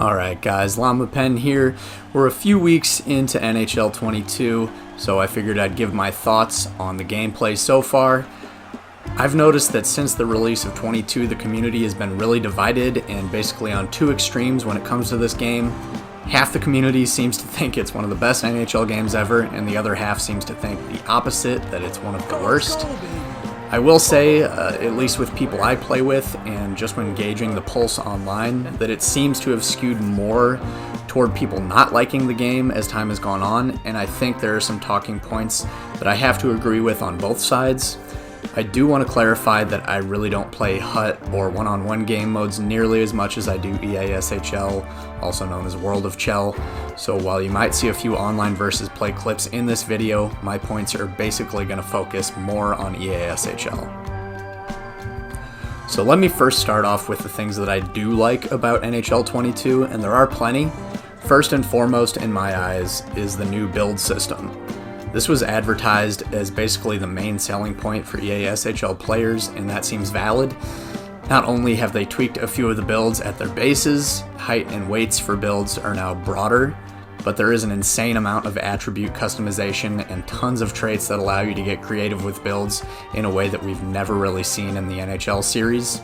Alright guys, llamapen here. We're a few weeks into NHL 22, so I figured I'd give my thoughts on the gameplay so far. I've noticed that since the release of 22, the community has been really divided and basically on two extremes when it comes to this game. Half the community seems to think it's one of the best NHL games ever, and the other half seems to think the opposite, that it's one of the worst. I will say, at least with people I play with, and just when gauging the pulse online, that it seems to have skewed more toward people not liking the game as time has gone on, and I think there are some talking points that I have to agree with on both sides. I do want to clarify that I really don't play HUT or one-on-one game modes nearly as much as I do EASHL, also known as World of Chell, so while you might see a few online versus play clips in this video, my points are basically going to focus more on EASHL. So let me first start off with the things that I do like about NHL 22, and there are plenty. First and foremost in my eyes is the new build system. This was advertised as basically the main selling point for EASHL players, and that seems valid. Not only have they tweaked a few of the builds at their bases, height and weights for builds are now broader, but there is an insane amount of attribute customization and tons of traits that allow you to get creative with builds in a way that we've never really seen in the NHL series.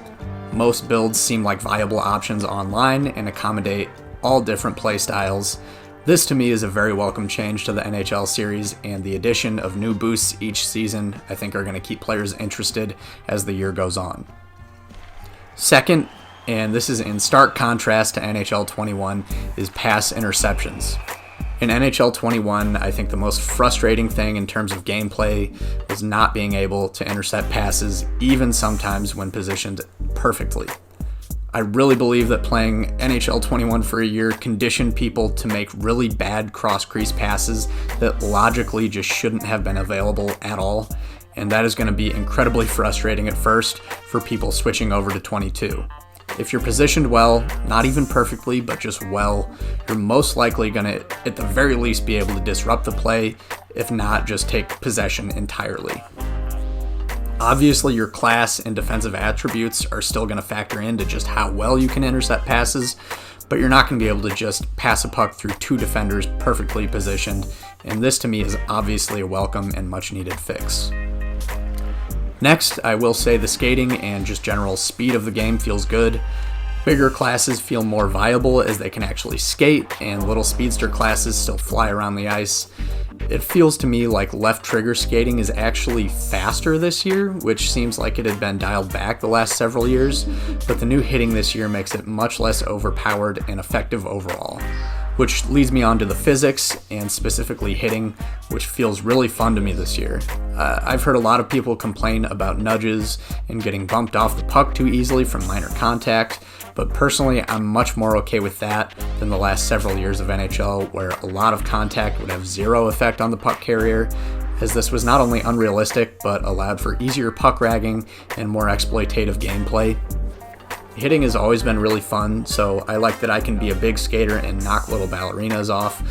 Most builds seem like viable options online and accommodate all different play styles. This to me is a very welcome change to the NHL series, and the addition of new boosts each season I think are going to keep players interested as the year goes on. Second, and this is in stark contrast to NHL 21, is pass interceptions. In NHL 21, I think the most frustrating thing in terms of gameplay was not being able to intercept passes, even sometimes when positioned perfectly. I really believe that playing NHL 21 for a year conditioned people to make really bad cross-crease passes that logically just shouldn't have been available at all, and that is going to be incredibly frustrating at first for people switching over to 22. If you're positioned well, not even perfectly, but just well, you're most likely going to, at the very least, be able to disrupt the play, if not just take possession entirely. Obviously, your class and defensive attributes are still going to factor into just how well you can intercept passes, but you're not going to be able to just pass a puck through two defenders perfectly positioned, and this to me is obviously a welcome and much needed fix. Next, I will say the skating and just general speed of the game feels good. Bigger classes feel more viable as they can actually skate, and little speedster classes still fly around the ice. It feels to me like left trigger skating is actually faster this year, which seems like it had been dialed back the last several years, but the new hitting this year makes it much less overpowered and effective overall. Which leads me on to the physics, and specifically hitting, which feels really fun to me this year. I've heard a lot of people complain about nudges and getting bumped off the puck too easily from minor contact, but personally I'm much more okay with that than the last several years of NHL, where a lot of contact would have zero effect on the puck carrier, as this was not only unrealistic, but allowed for easier puck ragging and more exploitative gameplay. Hitting has always been really fun, so I like that I can be a big skater and knock little ballerinas off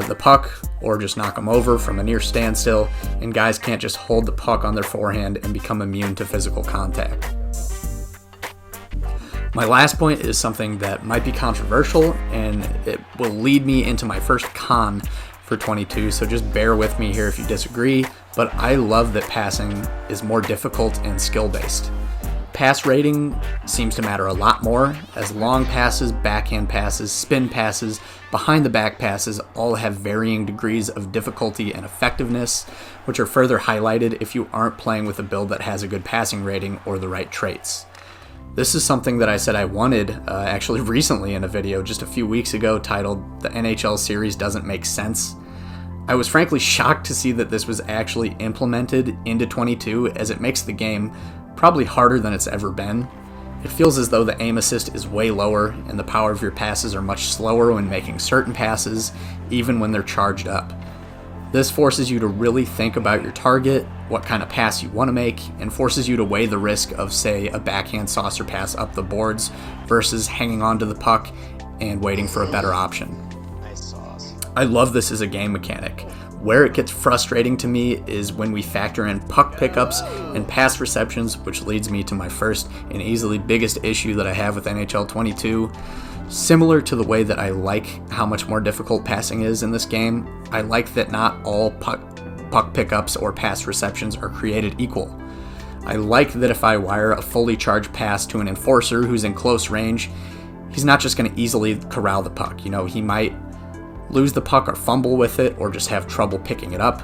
the puck, or just knock them over from a near standstill, and guys can't just hold the puck on their forehand and become immune to physical contact. My last point is something that might be controversial, and it will lead me into my first con for 22, so just bear with me here if you disagree, but I love that passing is more difficult and skill-based. Pass rating seems to matter a lot more, as long passes, backhand passes, spin passes, behind the back passes all have varying degrees of difficulty and effectiveness, which are further highlighted if you aren't playing with a build that has a good passing rating or the right traits. This is something that I said I wanted actually recently in a video just a few weeks ago titled "The NHL Series Doesn't Make Sense." I was frankly shocked to see that this was actually implemented into 22, as it makes the game probably harder than it's ever been. It feels as though the aim assist is way lower, and the power of your passes are much slower when making certain passes, even when they're charged up. This forces you to really think about your target, what kind of pass you want to make, and forces you to weigh the risk of, say, a backhand saucer pass up the boards versus hanging onto the puck and waiting for a better option. I love this as a game mechanic. Where it gets frustrating to me is when we factor in puck pickups and pass receptions, which leads me to my first and easily biggest issue that I have with NHL 22. Similar to the way that I like how much more difficult passing is in this game, I like that not all puck pickups or pass receptions are created equal. I like that if I wire a fully charged pass to an enforcer who's in close range, he's not just going to easily corral the puck. He might lose the puck or fumble with it or just have trouble picking it up.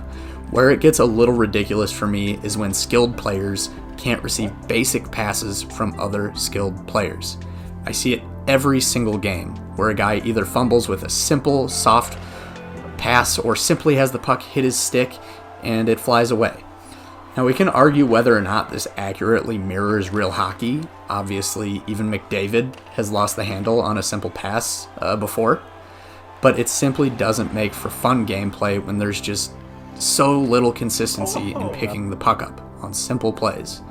Where it gets a little ridiculous for me is when skilled players can't receive basic passes from other skilled players. I see it every single game where a guy either fumbles with a simple, soft pass or simply has the puck hit his stick and it flies away. Now, we can argue whether or not this accurately mirrors real hockey. Obviously, even McDavid has lost the handle on a simple pass before, but it simply doesn't make for fun gameplay when there's just so little consistency in picking the puck up on simple plays.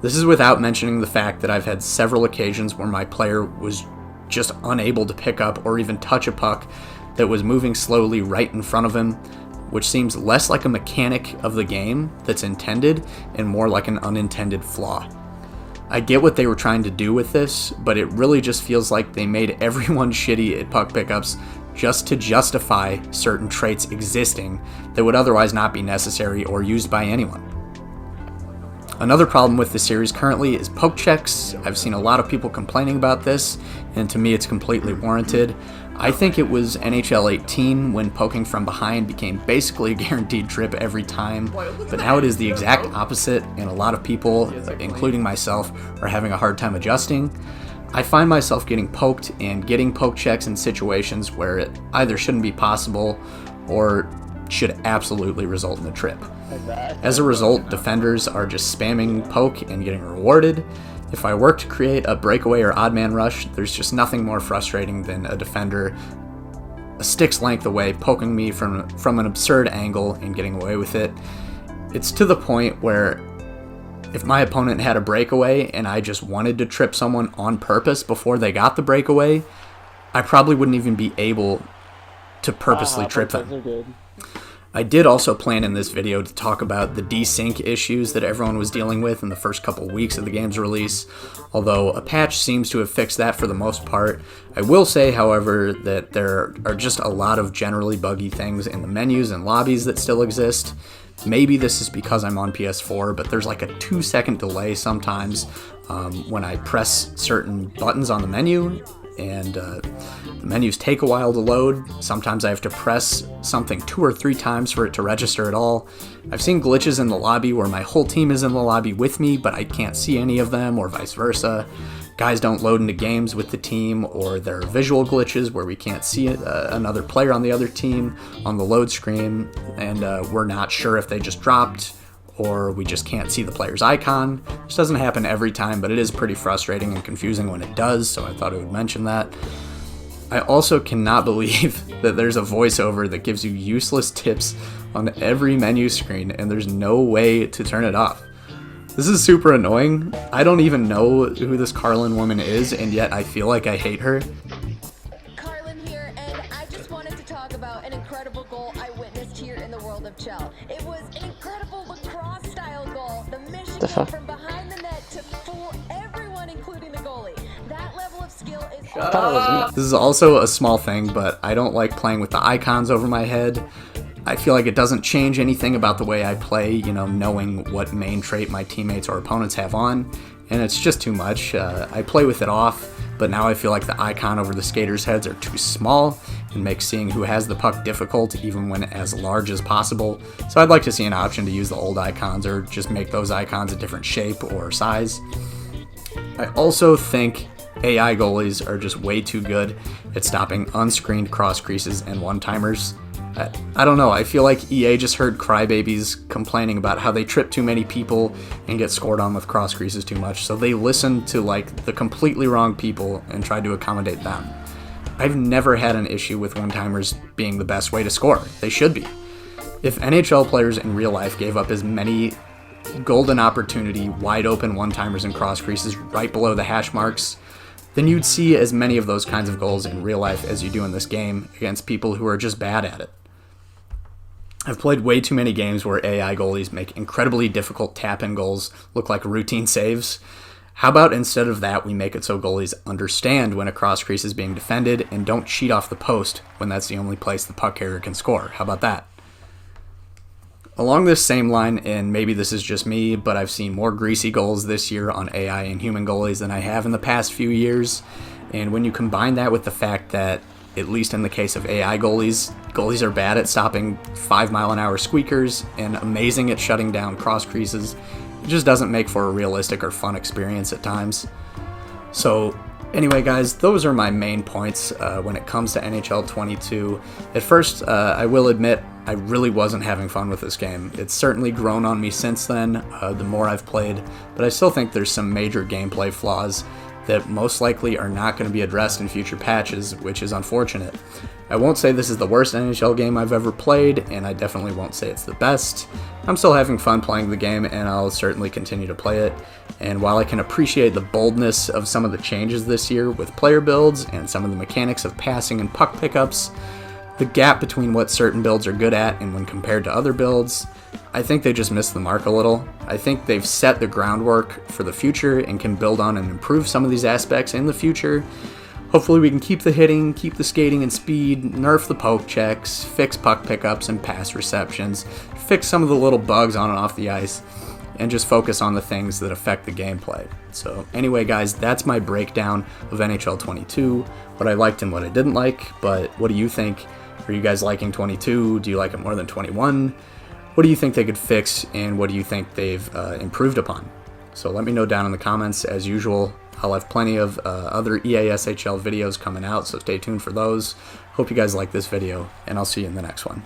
This is without mentioning the fact that I've had several occasions where my player was just unable to pick up or even touch a puck that was moving slowly right in front of him, which seems less like a mechanic of the game that's intended and more like an unintended flaw. I get what they were trying to do with this, but it really just feels like they made everyone shitty at puck pickups just to justify certain traits existing that would otherwise not be necessary or used by anyone. Another problem with the series currently is poke checks. I've seen a lot of people complaining about this, and to me it's completely warranted. I think it was NHL 18 when poking from behind became basically a guaranteed trip every time, but now it is the exact opposite, and a lot of people, including myself, are having a hard time adjusting. I find myself getting poked and getting poke checks in situations where it either shouldn't be possible or should absolutely result in a trip. As a result, defenders are just spamming poke and getting rewarded. If I work to create a breakaway or odd man rush, there's just nothing more frustrating than a defender a stick's length away poking me from an absurd angle and getting away with it. It's to the point where if my opponent had a breakaway and I just wanted to trip someone on purpose before they got the breakaway, I probably wouldn't even be able to purposely trip them. I did also plan in this video to talk about the desync issues that everyone was dealing with in the first couple weeks of the game's release, although a patch seems to have fixed that for the most part. I will say, however, that there are just a lot of generally buggy things in the menus and lobbies that still exist. Maybe this is because I'm on PS4, but there's like a 2-second delay sometimes when I press certain buttons on the menu, and the menus take a while to load. Sometimes I have to press something 2 or 3 times for it to register at all. I've seen glitches in the lobby where my whole team is in the lobby with me, but I can't see any of them, or vice versa. Guys don't load into games with the team, or there are visual glitches where we can't see another player on the other team on the load screen, and we're not sure if they just dropped, or we just can't see the player's icon. This doesn't happen every time, but it is pretty frustrating and confusing when it does, so I thought I would mention that. I also cannot believe that there's a voiceover that gives you useless tips on every menu screen, and there's no way to turn it off. This is super annoying. I don't even know who this Carlin woman is, and yet I feel like I hate her. Carlin here, and I just wanted to talk about an incredible goal I witnessed here in the world of Chell. It was an incredible lacrosse-style goal. The mission came from behind the net to fool everyone, including the goalie. That level of skill is... This is also a small thing, but I don't like playing with the icons over my head. I feel like it doesn't change anything about the way I play, knowing what main trait my teammates or opponents have on, and it's just too much. I play with it off, but now I feel like the icon over the skaters' heads are too small and makes seeing who has the puck difficult, even when as large as possible. So I'd like to see an option to use the old icons, or just make those icons a different shape or size. I also think AI goalies are just way too good at stopping unscreened cross creases and one-timers. I don't know, I feel like EA just heard crybabies complaining about how they trip too many people and get scored on with cross creases too much, so they listened to the completely wrong people and tried to accommodate them. I've never had an issue with one-timers being the best way to score. They should be. If NHL players in real life gave up as many golden opportunity, wide open one-timers and cross creases right below the hash marks, then you'd see as many of those kinds of goals in real life as you do in this game against people who are just bad at it. I've played way too many games where AI goalies make incredibly difficult tap-in goals look like routine saves. How about instead of that, we make it so goalies understand when a cross crease is being defended and don't cheat off the post when that's the only place the puck carrier can score? How about that? Along this same line, and maybe this is just me, but I've seen more greasy goals this year on AI and human goalies than I have in the past few years. And when you combine that with the fact that, at least in the case of AI goalies are bad at stopping 5-mile-an-hour squeakers and amazing at shutting down cross creases, it just doesn't make for a realistic or fun experience at times. So anyway, guys, those are my main points when it comes to NHL 22. At first, I will admit, I really wasn't having fun with this game. It's certainly grown on me since then, the more I've played, but I still think there's some major gameplay flaws that most likely are not going to be addressed in future patches, which is unfortunate. I won't say this is the worst NHL game I've ever played, and I definitely won't say it's the best. I'm still having fun playing the game, and I'll certainly continue to play it. And while I can appreciate the boldness of some of the changes this year with player builds and some of the mechanics of passing and puck pickups, the gap between what certain builds are good at and when compared to other builds, I think they just missed the mark a little. I think they've set the groundwork for the future and can build on and improve some of these aspects in the future. Hopefully we can keep the hitting, keep the skating and speed, nerf the poke checks, fix puck pickups and pass receptions, fix some of the little bugs on and off the ice, and just focus on the things that affect the gameplay. So anyway, guys, that's my breakdown of NHL 22, what I liked and what I didn't like. But what do you think? Are you guys liking 22? Do you like it more than 21? What do you think they could fix, and what do you think they've improved upon? So let me know down in the comments. As usual, I'll have plenty of other EASHL videos coming out, so stay tuned for those. Hope you guys like this video, and I'll see you in the next one.